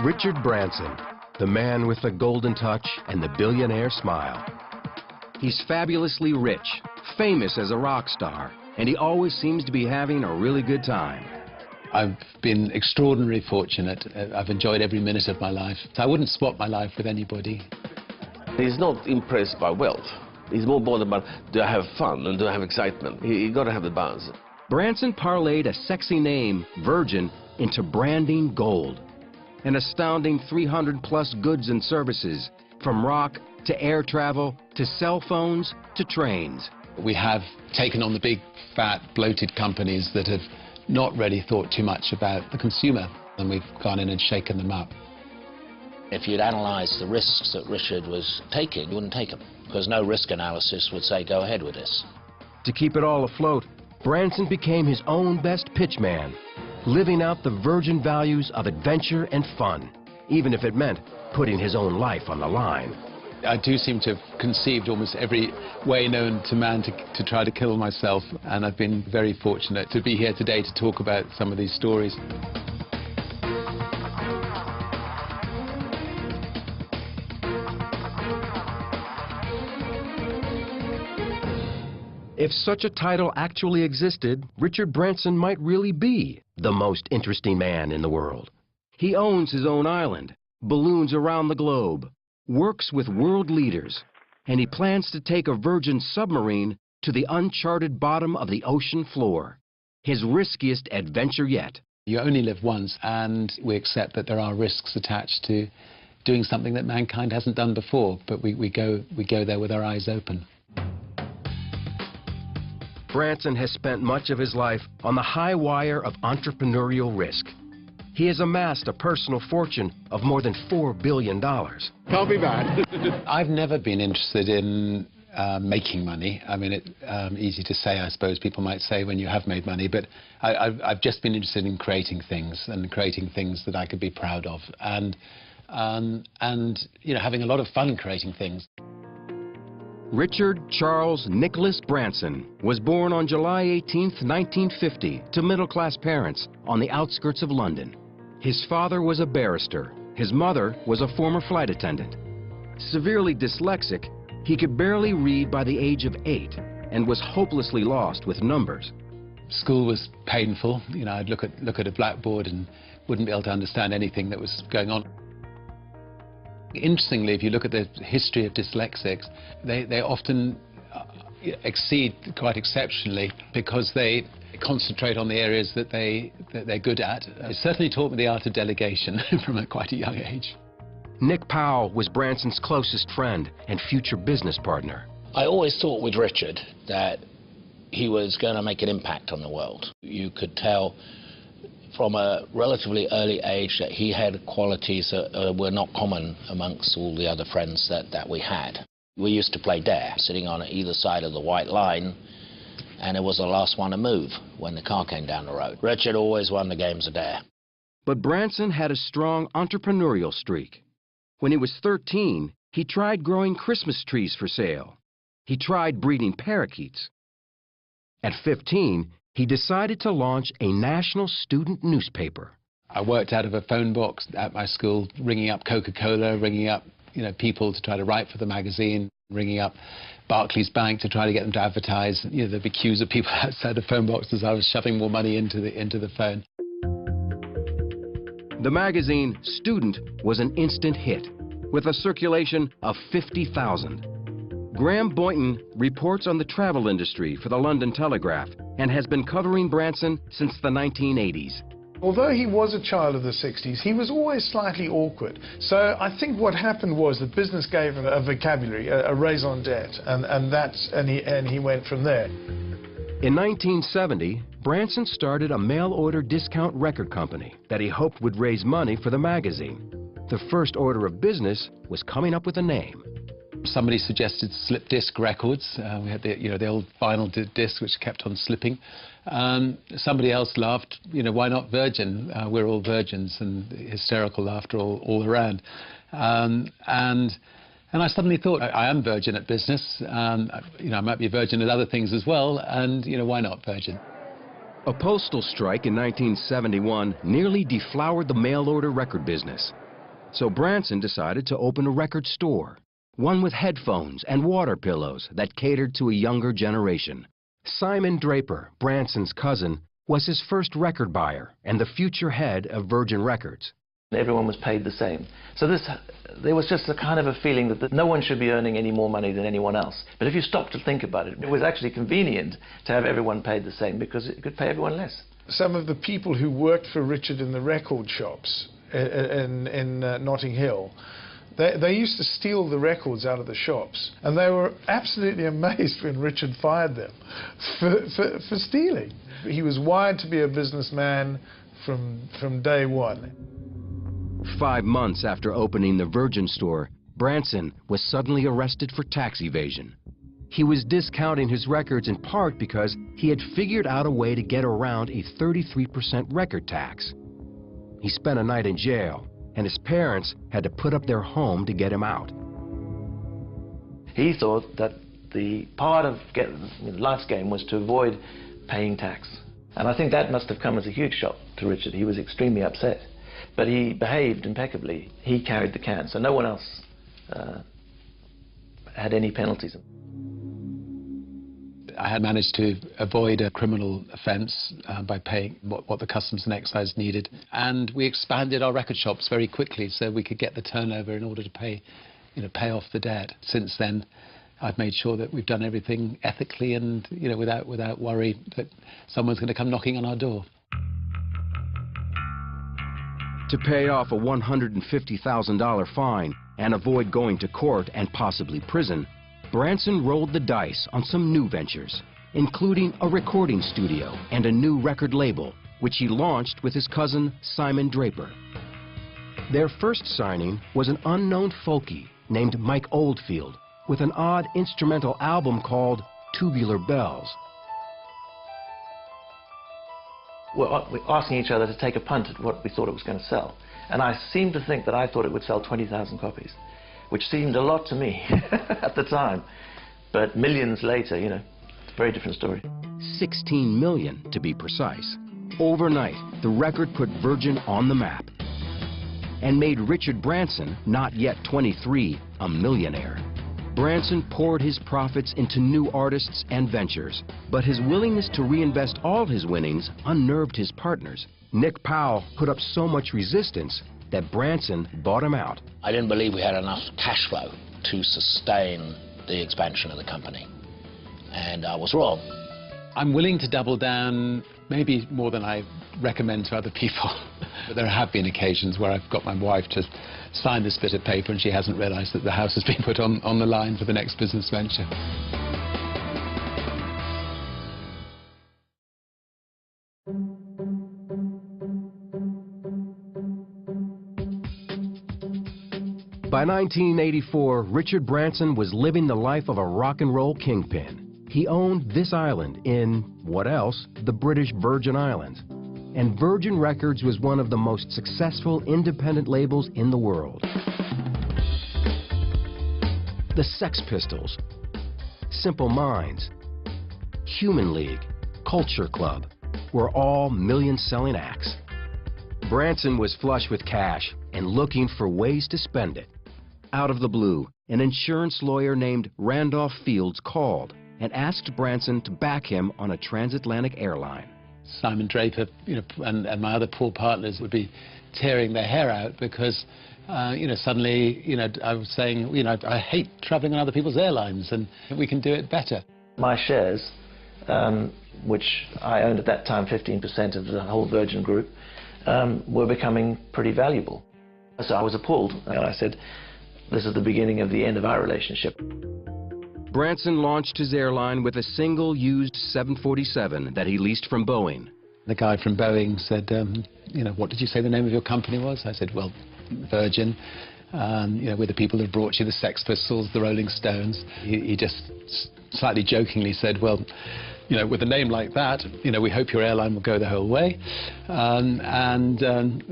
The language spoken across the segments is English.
Richard Branson, the man with the golden touch and the billionaire smile. He's fabulously rich, famous as a rock star, and he always seems to be having a really good time. I've been extraordinarily fortunate. I've enjoyed every minute of my life. So I wouldn't swap my life with anybody. He's not impressed by wealth. He's more bothered about, do I have fun and do I have excitement? You got to have the balance. Branson parlayed a sexy name, Virgin, into branding gold. An astounding 300-plus goods and services, from rock to air travel to cell phones to trains. We have taken on the big, fat, bloated companies that have not really thought too much about the consumer, and we've gone in and shaken them up. If you'd analysed the risks that Richard was taking, you wouldn't take them, because no risk analysis would say, go ahead with this. To keep it all afloat, Branson became his own best pitchman, living out the Virgin values of adventure and fun, even if it meant putting his own life on the line. I do seem to have conceived almost every way known to man to try to kill myself, and I've been very fortunate to be here today to talk about some of these stories. If such a title actually existed, Richard Branson might really be the most interesting man in the world. He owns his own island, balloons around the globe, works with world leaders, and he plans to take a Virgin submarine to the uncharted bottom of the ocean floor. His riskiest adventure yet. You only live once, and we accept that there are risks attached to doing something that mankind hasn't done before, but we go there with our eyes open. Branson has spent much of his life on the high wire of entrepreneurial risk. He has amassed a personal fortune of more than $4 billion. Can't be bad. I've never been interested in making money. I mean, it's easy to say, I suppose people might say, when you have made money, but I've just been interested in creating things, and creating things that I could be proud of, and you know, having a lot of fun creating things. Richard Charles Nicholas Branson was born on July 18, 1950, to middle-class parents on the outskirts of London. His father was a barrister. His mother was a former flight attendant. Severely dyslexic, he could barely read by the age of 8 and was hopelessly lost with numbers. School was painful. You know, I'd look at a blackboard and wouldn't be able to understand anything that was going on. Interestingly, if you look at the history of dyslexics, they often exceed quite exceptionally because they concentrate on the areas that they're good at. It certainly taught me the art of delegation from quite a young age. Nick Powell was Branson's closest friend and future business partner. I always thought with Richard that he was going to make an impact on the world. You could tell from a relatively early age that he had qualities that were not common amongst all the other friends that we had. We used to play dare, sitting on either side of the white line, and it was the last one to move when the car came down the road. Richard always won the games of dare. But Branson had a strong entrepreneurial streak. When he was 13, he tried growing Christmas trees for sale. He tried breeding parakeets. At 15, he decided to launch a national student newspaper. I worked out of a phone box at my school, ringing up Coca-Cola, ringing up people to try to write for the magazine, ringing up Barclays Bank to try to get them to advertise. There'd be queues of people outside the phone box as I was shoving more money into the phone. The magazine Student was an instant hit, with a circulation of 50,000. Graham Boynton reports on the travel industry for the London Telegraph and has been covering Branson since the 1980s. Although he was a child of the 60s, he was always slightly awkward. So I think what happened was that business gave him a vocabulary, a raison d'etre, and he went from there. In 1970, Branson started a mail-order discount record company that he hoped would raise money for the magazine. The first order of business was coming up with a name. Somebody suggested slip disc records. We had the old vinyl disc which kept on slipping. Somebody else laughed, why not Virgin? We're all virgins, and hysterical laughter all around. And I suddenly thought, I am Virgin at business. I might be Virgin at other things as well, and why not Virgin? A postal strike in 1971 nearly deflowered the mail-order record business. So Branson decided to open a record store, one with headphones and water pillows that catered to a younger generation. Simon Draper, Branson's cousin, was his first record buyer and the future head of Virgin Records. Everyone was paid the same. So there was just a kind of a feeling that no one should be earning any more money than anyone else. But if you stop to think about it, it was actually convenient to have everyone paid the same because it could pay everyone less. Some of the people who worked for Richard in the record shops in Notting Hill, they used to steal the records out of the shops, and they were absolutely amazed when Richard fired them for stealing. He was wired to be a businessman from day one. 5 months after opening the Virgin store, Branson was suddenly arrested for tax evasion. He was discounting his records in part because he had figured out a way to get around a 33% record tax. He spent a night in jail, and his parents had to put up their home to get him out. He thought that the part of life's game was to avoid paying tax. And I think that must have come as a huge shock to Richard. He was extremely upset. But he behaved impeccably. He carried the can, so no one else had any penalties. I had managed to avoid a criminal offence by paying what the Customs and Excise needed, and we expanded our record shops very quickly so we could get the turnover in order to pay off the debt. Since then, I've made sure that we've done everything ethically and without worry that someone's going to come knocking on our door. To pay off a $150,000 fine and avoid going to court and possibly prison, Branson rolled the dice on some new ventures, including a recording studio and a new record label, which he launched with his cousin Simon Draper. Their first signing was an unknown folkie named Mike Oldfield with an odd instrumental album called Tubular Bells. We're asking each other to take a punt at what we thought it was going to sell. And I seem to think that I thought it would sell 20,000 copies, which seemed a lot to me at the time. But millions later, it's a very different story. 16 million, to be precise. Overnight, the record put Virgin on the map and made Richard Branson, not yet 23, a millionaire. Branson poured his profits into new artists and ventures, but his willingness to reinvest all his winnings unnerved his partners. Nick Powell put up so much resistance that Branson bought him out. I didn't believe we had enough cash flow to sustain the expansion of the company, and I was wrong. I'm willing to double down, maybe more than I recommend to other people. But there have been occasions where I've got my wife to sign this bit of paper and she hasn't realised that the house has been put on the line for the next business venture. By 1984, Richard Branson was living the life of a rock and roll kingpin. He owned this island in, what else, the British Virgin Islands. And Virgin Records was one of the most successful independent labels in the world. The Sex Pistols, Simple Minds, Human League, Culture Club were all million-selling acts. Branson was flush with cash and looking for ways to spend it. Out of the blue, an insurance lawyer named Randolph Fields called and asked Branson to back him on a transatlantic airline. Simon Draper, and my other poor partners would be tearing their hair out because, suddenly, I was saying, I hate traveling on other people's airlines and we can do it better. My shares, which I owned at that time 15% of the whole Virgin Group, were becoming pretty valuable. So I was appalled, and I said, this is the beginning of the end of our relationship. Branson launched his airline with a single used 747 that he leased from Boeing. The guy from Boeing said, what did you say the name of your company was? I said, well, Virgin. We're the people who brought you the Sex Pistols, the Rolling Stones. He just slightly jokingly said, well, with a name like that, we hope your airline will go the whole way,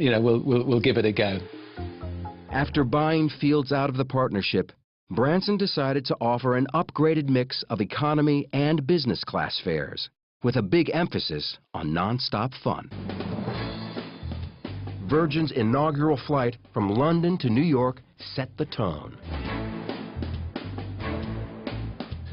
we'll give it a go. After buying Fields out of the partnership, Branson decided to offer an upgraded mix of economy and business class fares. with a big emphasis on non-stop fun. Virgin's inaugural flight from London to New York set the tone.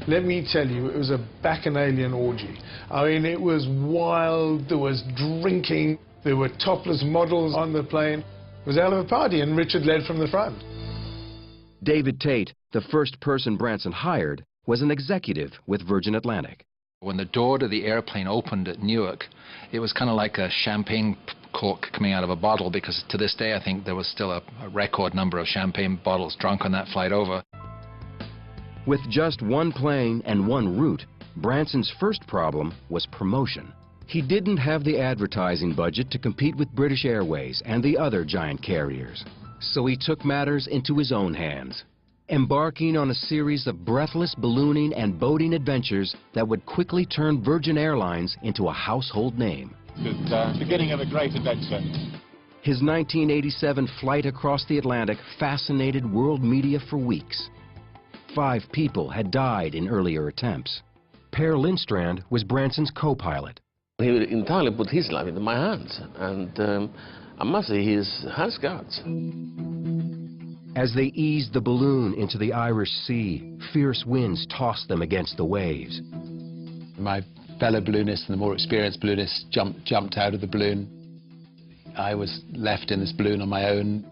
Let me tell you, it was a bacchanalian orgy. I mean, it was wild, there was drinking, there were topless models on the plane. It was a hell of a party, and Richard led from the front. David Tate, the first person Branson hired, was an executive with Virgin Atlantic. When the door to the airplane opened at Newark, it was kind of like a champagne cork coming out of a bottle, because to this day I think there was still a record number of champagne bottles drunk on that flight over. With just one plane and one route, Branson's first problem was promotion. He didn't have the advertising budget to compete with British Airways and the other giant carriers. So he took matters into his own hands, embarking on a series of breathless ballooning and boating adventures that would quickly turn Virgin Airlines into a household name. The beginning of a great adventure. His 1987 flight across the Atlantic fascinated world media for weeks. 5 people had died in earlier attempts. Per Lindstrand was Branson's co-pilot. He entirely put his life into my hands, and I must say he has guts. As they eased the balloon into the Irish Sea, fierce winds tossed them against the waves. My fellow balloonists and the more experienced balloonists jumped out of the balloon. I was left in this balloon on my own,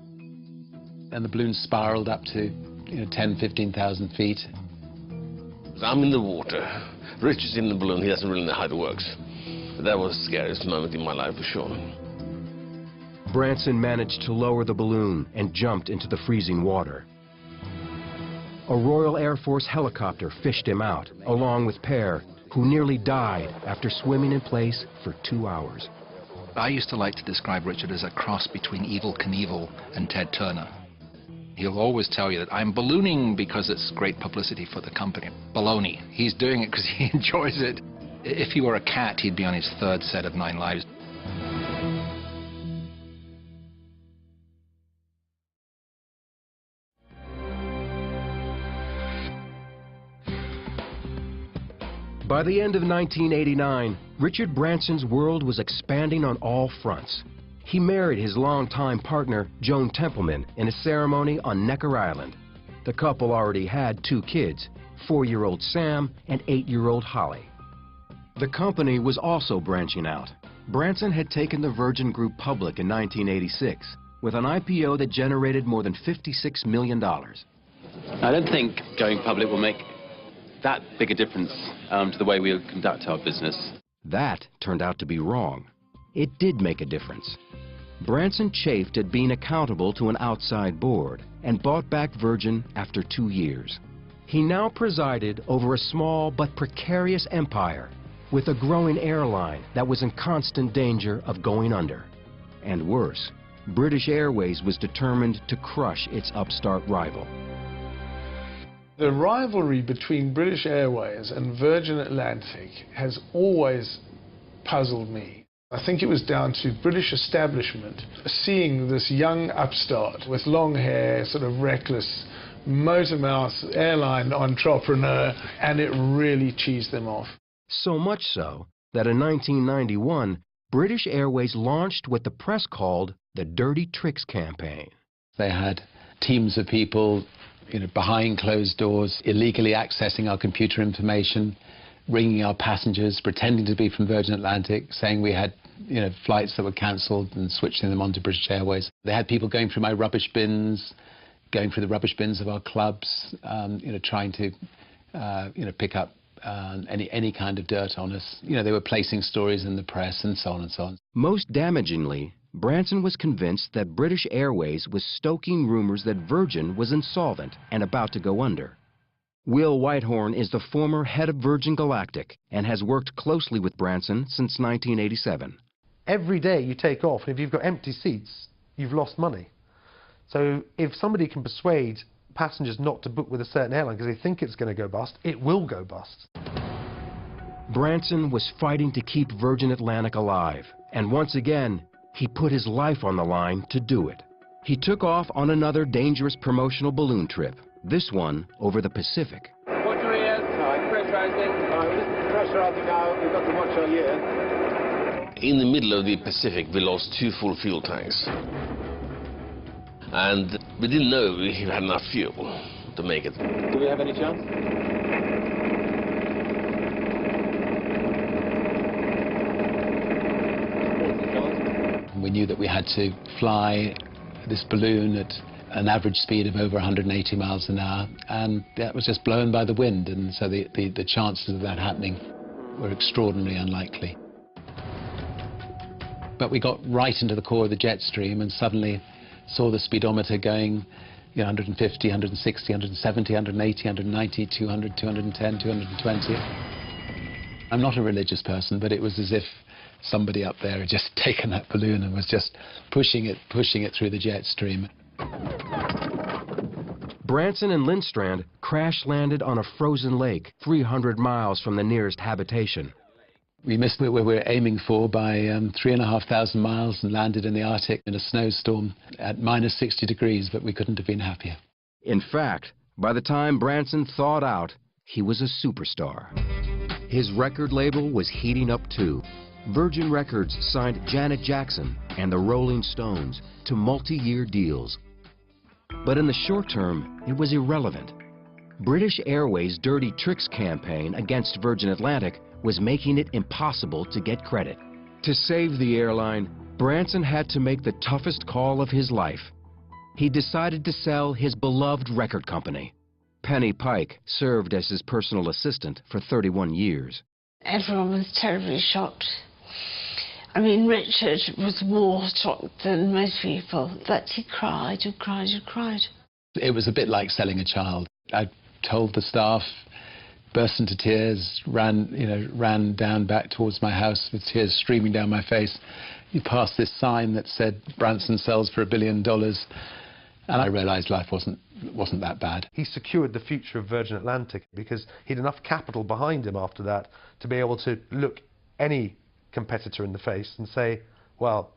and the balloon spiraled up to 10,000, 15,000 feet. I'm in the water. Richard's in the balloon. He doesn't really know how it works. That was the scariest moment in my life, for sure. Branson managed to lower the balloon and jumped into the freezing water. A Royal Air Force helicopter fished him out, along with Per, who nearly died after swimming in place for 2 hours. I used to like to describe Richard as a cross between Evel Knievel and Ted Turner. He'll always tell you that I'm ballooning because it's great publicity for the company. Baloney. He's doing it because he enjoys it. If he were a cat, he'd be on his 3rd set of 9 lives. By the end of 1989, Richard Branson's world was expanding on all fronts. He married his longtime partner, Joan Templeman, in a ceremony on Necker Island. The couple already had 2 kids, 4-year-old Sam and 8-year-old Holly. The company was also branching out. Branson had taken the Virgin Group public in 1986 with an IPO that generated more than $56 million. I don't think going public will make that big a difference to the way we conduct our business. That turned out to be wrong. It did make a difference. Branson chafed at being accountable to an outside board and bought back Virgin after 2 years. He now presided over a small but precarious empire with a growing airline that was in constant danger of going under. And worse, British Airways was determined to crush its upstart rival. The rivalry between British Airways and Virgin Atlantic has always puzzled me. I think it was down to British establishment seeing this young upstart with long hair, sort of reckless, motor mouth airline entrepreneur, and it really cheesed them off. So much so that in 1991, British Airways launched what the press called the Dirty Tricks campaign. They had teams of people behind closed doors, illegally accessing our computer information, ringing our passengers, pretending to be from Virgin Atlantic, saying we had flights that were cancelled and switching them onto British Airways. They had people going through my rubbish bins, going through the rubbish bins of our clubs, trying to pick up any kind of dirt on us. They were placing stories in the press and so on and so on. Most damagingly, Branson was convinced that British Airways was stoking rumors that Virgin was insolvent and about to go under. Will Whitehorn is the former head of Virgin Galactic and has worked closely with Branson since 1987. Every day you take off, and if you've got empty seats, you've lost money. So if somebody can persuade passengers not to book with a certain airline because they think it's going to go bust, it will go bust. Branson was fighting to keep Virgin Atlantic alive, and once again, he put his life on the line to do it. He took off on another dangerous promotional balloon trip, this one over the Pacific. Watch your ears. Pressurizing. I think we've got to watch our year. In the middle of the Pacific, we lost 2 full fuel tanks. And we didn't know we had enough fuel to make it. Do we have any chance? We knew that we had to fly this balloon at an average speed of over 180 miles an hour, and that was just blown by the wind, and so the chances of that happening were extraordinarily unlikely. But we got right into the core of the jet stream and suddenly saw the speedometer going 150, 160, 170, 180, 190, 200, 210, 220. I'm not a religious person, but it was as if somebody up there had just taken that balloon and was just pushing it through the jet stream. Branson and Lindstrand crash-landed on a frozen lake 300 miles from the nearest habitation. We missed where we were aiming for by 3,500 miles and landed in the Arctic in a snowstorm at minus 60 degrees, but we couldn't have been happier. In fact, by the time Branson thawed out, he was a superstar. His record label was heating up too. Virgin Records signed Janet Jackson and the Rolling Stones to multi-year deals. But in the short term, it was irrelevant. British Airways' Dirty Tricks campaign against Virgin Atlantic was making it impossible to get credit. To save the airline, Branson had to make the toughest call of his life. He decided to sell his beloved record company. Penny Pike served as his personal assistant for 31 years. Everyone was terribly shocked. I mean, Richard was more shocked than most people, that he cried and cried and cried. It was a bit like selling a child. I told the staff, burst into tears, ran down back towards my house with tears streaming down my face. You passed this sign that said Branson sells for $1 billion, and I realized life wasn't that bad. He secured the future of Virgin Atlantic because he had enough capital behind him after that to be able to look any competitor in the face and say, well,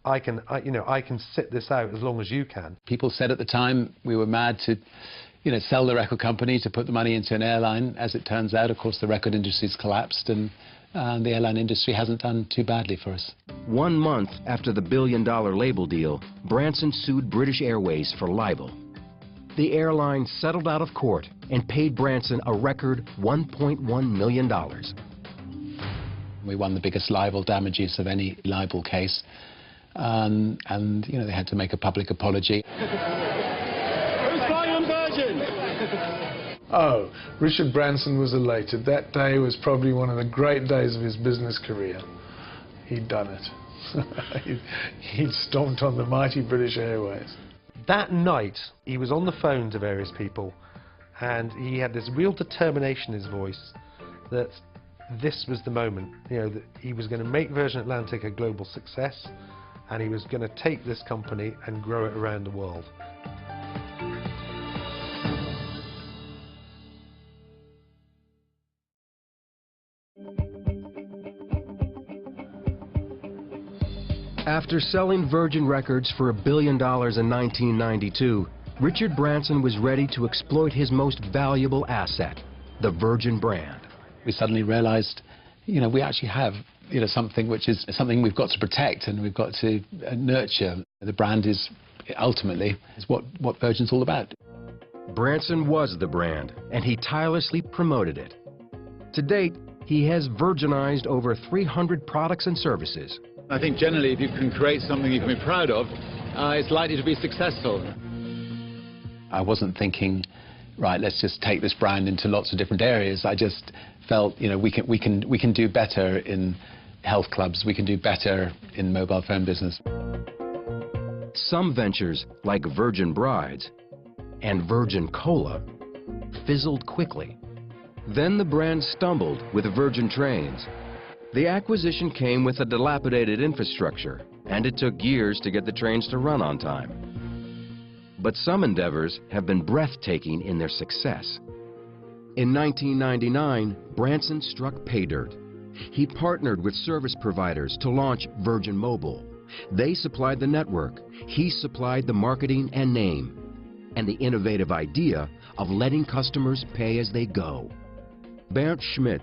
I can sit this out as long as you can. People said at the time we were mad to sell the record company to put the money into an airline. As it turns out, of course, the record industry's collapsed, and the airline industry hasn't done too badly for us. 1 month after the $1 billion label deal, Branson sued British Airways for libel. The airline settled out of court and paid Branson a record $1.1 million. We won the biggest libel damages of any libel case, and they had to make a public apology. Oh, Richard Branson was elated. That day was probably one of the great days of his business career. He'd done it. He'd stomped on the mighty British Airways. That night, he was on the phone to various people, and he had this real determination in his voice that this was the moment, that he was going to make Virgin Atlantic a global success, and he was going to take this company and grow it around the world. After selling Virgin Records for $1 billion in 1992, Richard Branson was ready to exploit his most valuable asset, the Virgin brand. We suddenly realized, we actually have, something which is something we've got to protect and we've got to nurture. The brand is ultimately what Virgin's all about. Branson was the brand, and he tirelessly promoted it. To date, he has Virginized over 300 products and services. I think generally if you can create something you can be proud of, it's likely to be successful. I wasn't thinking, right, let's just take this brand into lots of different areas. I just felt, we can do better in health clubs, we can do better in mobile phone business. Some ventures, like Virgin Brides and Virgin Cola, fizzled quickly. Then the brand stumbled with Virgin Trains. The acquisition came with a dilapidated infrastructure, and it took years to get the trains to run on time. But some endeavors have been breathtaking in their success. In 1999, Branson struck pay dirt. He partnered with service providers to launch Virgin Mobile. They supplied the network, he supplied the marketing and name, and the innovative idea of letting customers pay as they go. Bernd Schmidt,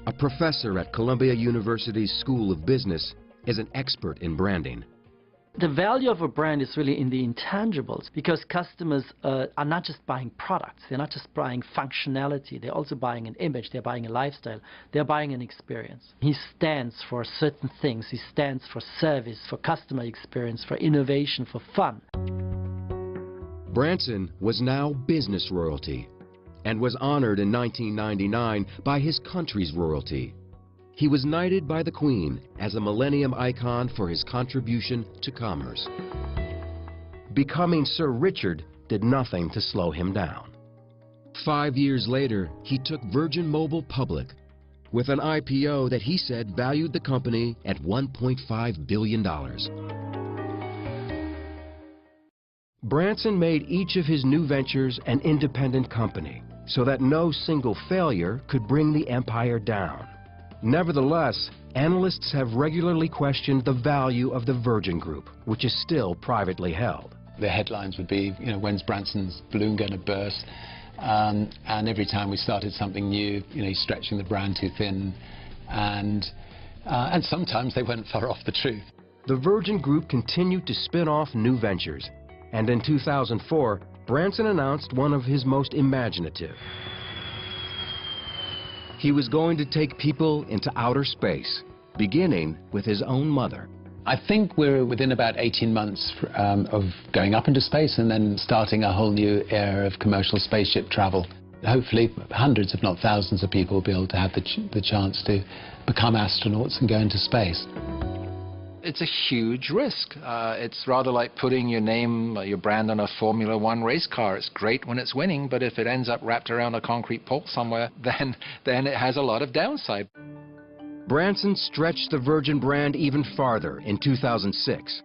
a professor at Columbia University's School of Business, is an expert in branding. The value of a brand is really in the intangibles, because customers are not just buying products, they're not just buying functionality, they're also buying an image, they're buying a lifestyle, they're buying an experience. He stands for certain things, he stands for service, for customer experience, for innovation, for fun. Branson was now business royalty and was honored in 1999 by his country's royalty. He was knighted by the Queen as a millennium icon for his contribution to commerce. Becoming Sir Richard did nothing to slow him down. 5 years later, he took Virgin Mobile public with an IPO that he said valued the company at $1.5 billion. Branson made each of his new ventures an independent company so that no single failure could bring the empire down. Nevertheless, analysts have regularly questioned the value of the Virgin Group, which is still privately held. The headlines would be, when's Branson's balloon going to burst? And every time we started something new, stretching the brand too thin. And sometimes they went far off the truth. The Virgin Group continued to spin off new ventures. And in 2004, Branson announced one of his most imaginative. He was going to take people into outer space, beginning with his own mother. I think we're within about 18 months of going up into space and then starting a whole new era of commercial spaceship travel. Hopefully hundreds, if not thousands of people will be able to have the chance to become astronauts and go into space. It's a huge risk. It's rather like putting your name, your brand on a Formula One race car. It's great when it's winning, but if it ends up wrapped around a concrete pole somewhere, then it has a lot of downside. Branson stretched the Virgin brand even farther in 2006.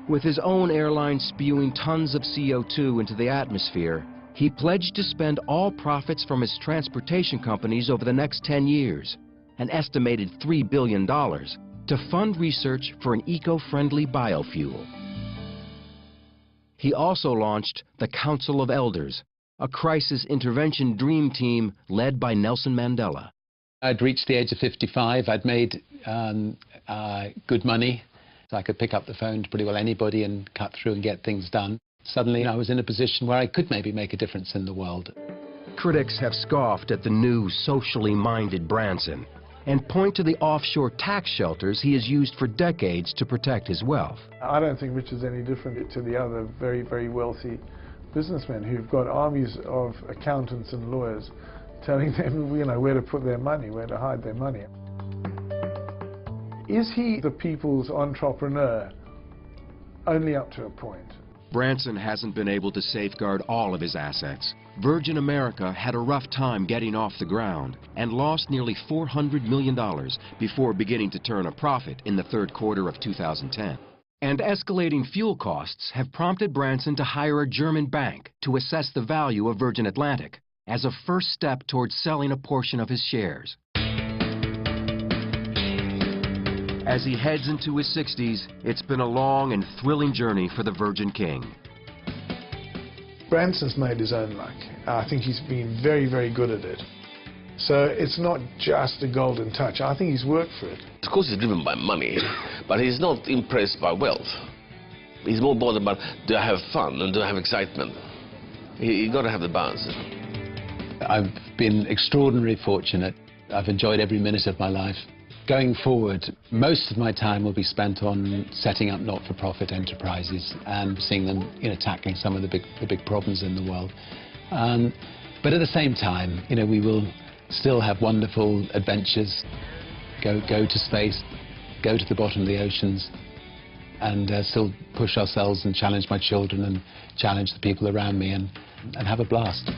With his own airline spewing tons of CO2 into the atmosphere, he pledged to spend all profits from his transportation companies over the next 10 years, an estimated $3 billion, to fund research for an eco-friendly biofuel. He also launched the Council of Elders, a crisis intervention dream team led by Nelson Mandela. I'd reached the age of 55. I'd made good money. So I could pick up the phone to pretty well anybody and cut through and get things done. Suddenly I was in a position where I could maybe make a difference in the world. Critics have scoffed at the new socially minded Branson and point to the offshore tax shelters he has used for decades to protect his wealth. I don't think Richard's any different to the other very, very wealthy businessmen who've got armies of accountants and lawyers telling them, where to put their money, where to hide their money. Is he the people's entrepreneur? Only up to a point. Branson hasn't been able to safeguard all of his assets. Virgin America had a rough time getting off the ground and lost nearly $400 million before beginning to turn a profit in the third quarter of 2010. And escalating fuel costs have prompted Branson to hire a German bank to assess the value of Virgin Atlantic as a first step towards selling a portion of his shares. As he heads into his 60s, it's been a long and thrilling journey for the Virgin King. Branson's made his own luck. I think he's been very, very good at it. So it's not just a golden touch. I think he's worked for it. Of course he's driven by money, but he's not impressed by wealth. He's more bothered about, do I have fun and do I have excitement? You've got to have the balance. I've been extraordinarily fortunate. I've enjoyed every minute of my life. Going forward, most of my time will be spent on setting up not-for-profit enterprises and seeing them, tackling some of the big problems in the world. But at the same time, we will still have wonderful adventures, go to space, go to the bottom of the oceans, and still push ourselves and challenge my children and challenge the people around me and have a blast.